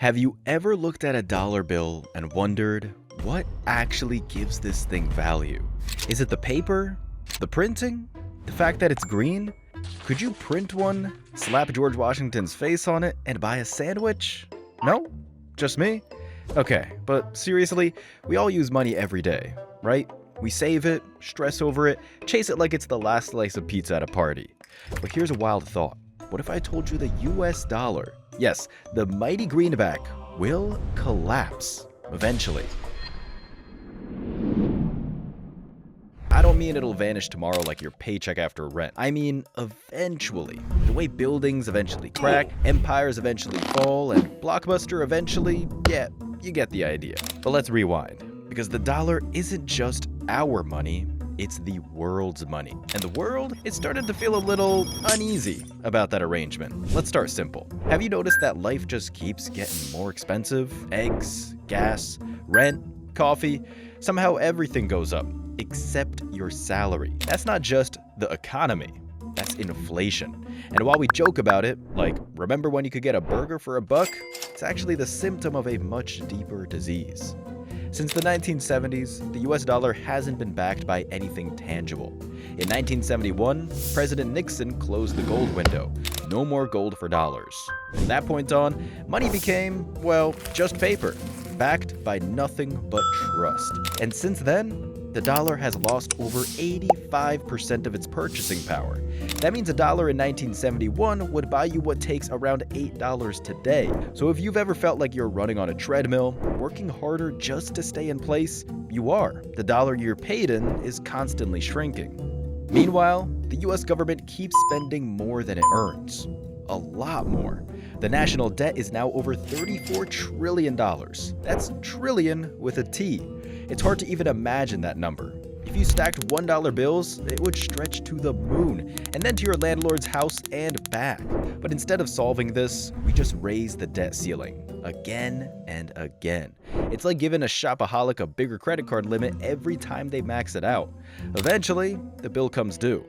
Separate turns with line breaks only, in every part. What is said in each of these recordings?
Have you ever looked at a dollar bill and wondered what actually gives this thing value? Is it the paper? The printing? The fact that it's green? Could you print one, slap George Washington's face on it, and buy a sandwich? No? Just me? Okay, but seriously, we all use money every day, right? We save it, stress over it, chase it like it's the last slice of pizza at a party. But here's a wild thought. What if I told you the US dollar, yes, the mighty greenback, will collapse eventually? I don't mean it'll vanish tomorrow like your paycheck after rent. I mean eventually. The way buildings eventually crack, empires eventually fall, and Blockbuster eventually, yeah, you get the idea. But let's rewind, because the dollar isn't just our money, it's the world's money. And the world is starting to feel a little uneasy about that arrangement. Let's start simple. Have you noticed that life just keeps getting more expensive? Eggs, gas, rent, coffee, somehow everything goes up, except your salary. That's not just the economy, that's inflation. And while we joke about it, like, remember when you could get a burger for $1? It's actually the symptom of a much deeper disease. Since the 1970s, the US dollar hasn't been backed by anything tangible. In 1971, President Nixon closed the gold window. No more gold for dollars. From that point on, money became, well, just paper, backed by nothing but trust. And since then, the dollar has lost over 85% of its purchasing power. That means $1 in 1971 would buy you what takes around $8 today. So if you've ever felt like you're running on a treadmill, working harder just to stay in place, you are. The dollar you're paid in is constantly shrinking. Meanwhile, the US government keeps spending more than it earns. A lot more. The national debt is now over $34 trillion. That's trillion with a T. It's hard to even imagine that number. If you stacked $1 bills, it would stretch to the moon, and then to your landlord's house and back. But instead of solving this, we just raise the debt ceiling, again and again. It's like giving a shopaholic a bigger credit card limit every time they max it out. Eventually, the bill comes due,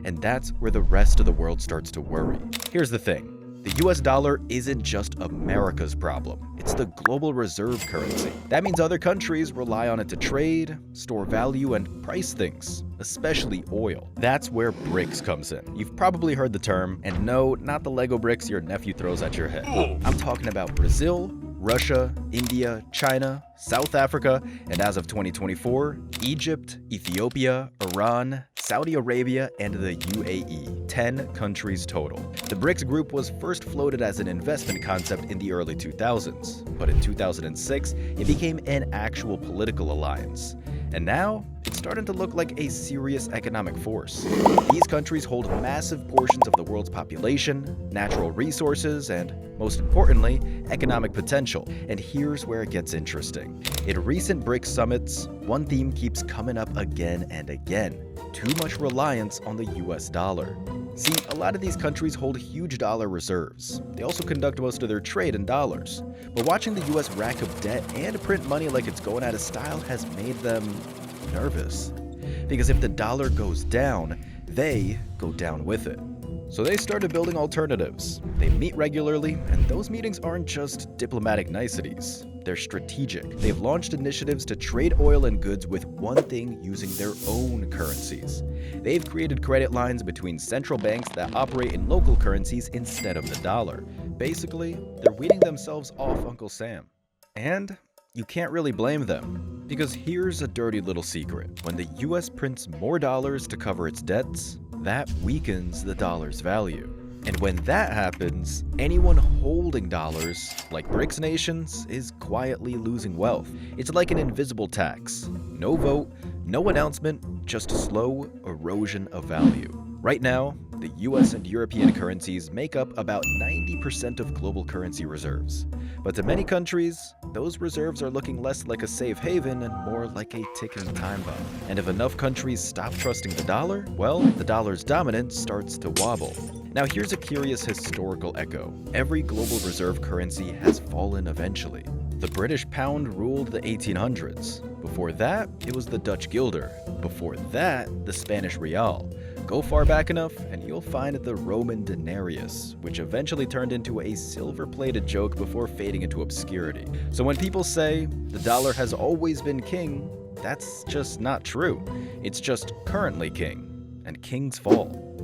and that's where the rest of the world starts to worry. Here's the thing. The US dollar isn't just America's problem, it's the global reserve currency. That means other countries rely on it to trade, store value, and price things, especially oil. That's where BRICS comes in. You've probably heard the term, and no, not the Lego bricks your nephew throws at your head. I'm talking about Brazil, Russia, India, China, South Africa, and as of 2024, Egypt, Ethiopia, Iran, Saudi Arabia, and the UAE, 10 countries total. The BRICS group was first floated as an investment concept in the early 2000s, but in 2006, it became an actual political alliance. And now, it's starting to look like a serious economic force. These countries hold massive portions of the world's population, natural resources, and, most importantly, economic potential. And here's where it gets interesting. In recent BRICS summits, one theme keeps coming up again and again: too much reliance on the US dollar. See, a lot of these countries hold huge dollar reserves. They also conduct most of their trade in dollars. But watching the US rack up debt and print money like it's going out of style has made them nervous. Because if the dollar goes down, they go down with it. So they started building alternatives. They meet regularly, and those meetings aren't just diplomatic niceties. They're strategic. They've launched initiatives to trade oil and goods with one thing using their own currencies. They've created credit lines between central banks that operate in local currencies instead of the dollar. Basically, they're weaning themselves off Uncle Sam. And you can't really blame them. Because here's a dirty little secret. When the US prints more dollars to cover its debts, that weakens the dollar's value. And when that happens, anyone holding dollars, like BRICS nations, is quietly losing wealth. It's like an invisible tax. No vote, no announcement, just slow erosion of value. Right now, the US and European currencies make up about 90% of global currency reserves. But to many countries, those reserves are looking less like a safe haven and more like a ticking time bomb. And if enough countries stop trusting the dollar, well, the dollar's dominance starts to wobble. Now here's a curious historical echo. Every global reserve currency has fallen eventually. The British pound ruled the 1800s. Before that, it was the Dutch guilder. Before that, the Spanish real. Go far back enough, and you'll find the Roman denarius, which eventually turned into a silver-plated joke before fading into obscurity. So when people say the dollar has always been king, that's just not true. It's just currently king, and kings fall.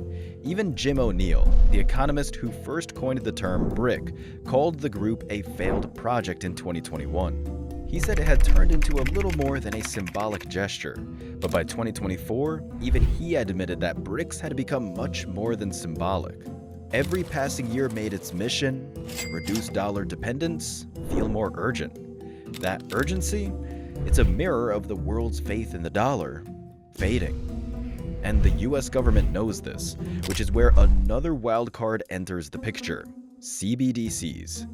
Even Jim O'Neill, the economist who first coined the term BRIC, called the group a failed project in 2021. He said it had turned into a little more than a symbolic gesture, but by 2024, even he admitted that BRICS had become much more than symbolic. Every passing year made its mission, reduce dollar dependence, feel more urgent. That urgency? It's a mirror of the world's faith in the dollar fading. And the US government knows this, which is where another wild card enters the picture: CBDCs.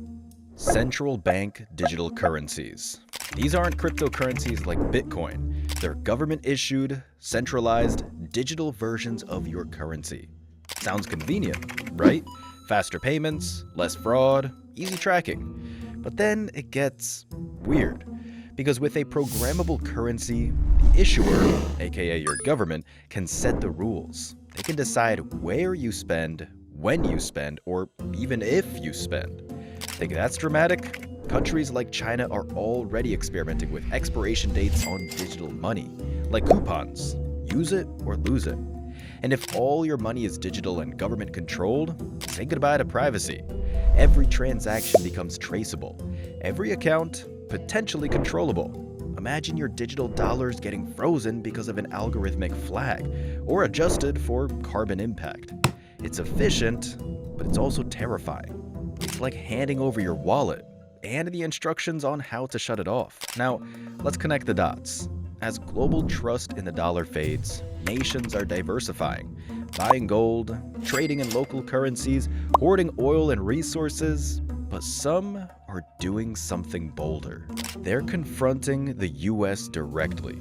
Central bank digital currencies. These aren't cryptocurrencies like Bitcoin. They're government-issued, centralized, digital versions of your currency. Sounds convenient, right? Faster payments, less fraud, easy tracking. But then it gets weird. Because with a programmable currency, the issuer, aka your government, can set the rules. They can decide where you spend, when you spend, or even if you spend. Think that's dramatic? Countries like China are already experimenting with expiration dates on digital money, like coupons. Use it or lose it. And if all your money is digital and government controlled, say goodbye to privacy. Every transaction becomes traceable. Every account, potentially controllable. Imagine your digital dollars getting frozen because of an algorithmic flag, or adjusted for carbon impact. It's efficient, but it's also terrifying. It's like handing over your wallet and the instructions on how to shut it off. Now, let's connect the dots. As global trust in the dollar fades, nations are diversifying, buying gold, trading in local currencies, hoarding oil and resources, but some are doing something bolder. They're confronting the US directly.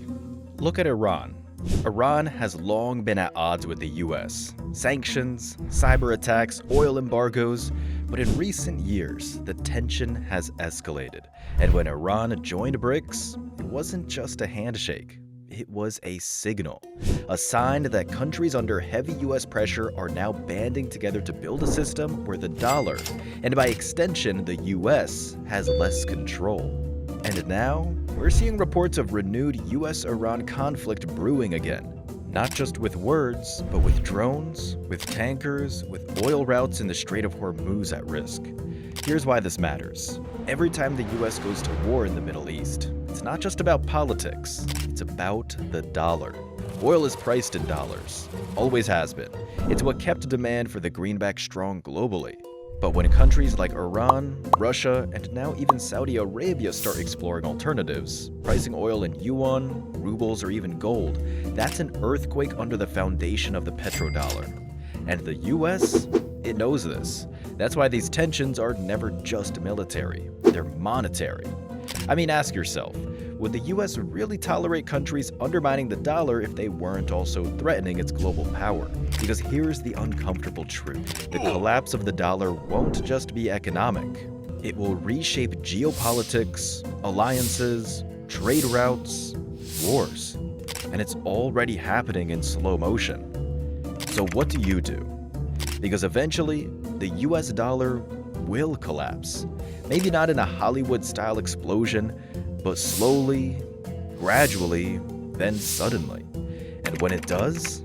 Look at Iran. Iran has long been at odds with the US. Sanctions, cyber attacks, oil embargoes, but in recent years, the tension has escalated. And when Iran joined BRICS, it wasn't just a handshake. It was a signal, a sign that countries under heavy US pressure are now banding together to build a system where the dollar, and by extension the US, has less control. And now, we're seeing reports of renewed US-Iran conflict brewing again. Not just with words, but with drones, with tankers, with oil routes in the Strait of Hormuz at risk. Here's why this matters. Every time the US goes to war in the Middle East, it's not just about politics, it's about the dollar. Oil is priced in dollars, always has been. It's what kept demand for the greenback strong globally. But when countries like Iran, Russia, and now even Saudi Arabia start exploring alternatives, pricing oil in yuan, rubles, or even gold, that's an earthquake under the foundation of the petrodollar. And the US, it knows this. That's why these tensions are never just military, they're monetary. I mean, ask yourself, would the US really tolerate countries undermining the dollar if they weren't also threatening its global power? Because here's the uncomfortable truth. The collapse of the dollar won't just be economic. It will reshape geopolitics, alliances, trade routes, wars. And it's already happening in slow motion. So what do you do? Because eventually, the US dollar will collapse. Maybe not in a Hollywood-style explosion, but slowly, gradually, then suddenly. And when it does,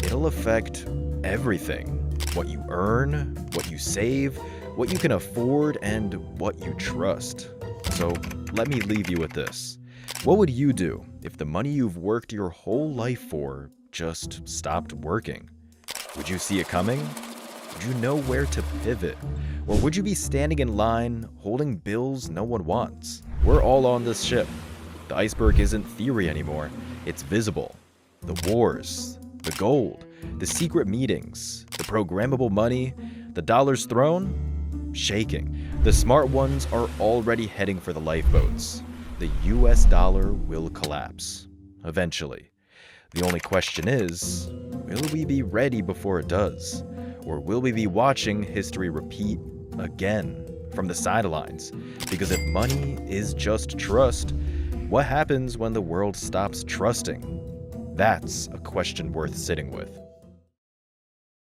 it'll affect everything. What you earn, what you save, what you can afford, and what you trust. So let me leave you with this. What would you do if the money you've worked your whole life for just stopped working? Would you see it coming? Would you know where to pivot? Or would you be standing in line, holding bills no one wants? We're all on this ship. The iceberg isn't theory anymore, it's visible. The wars, the gold, the secret meetings, the programmable money, the dollar's throne, shaking. The smart ones are already heading for the lifeboats. The US dollar will collapse, eventually. The only question is, will we be ready before it does? Or will we be watching history repeat again from the sidelines? Because if money is just trust, what happens when the world stops trusting? That's a question worth sitting with.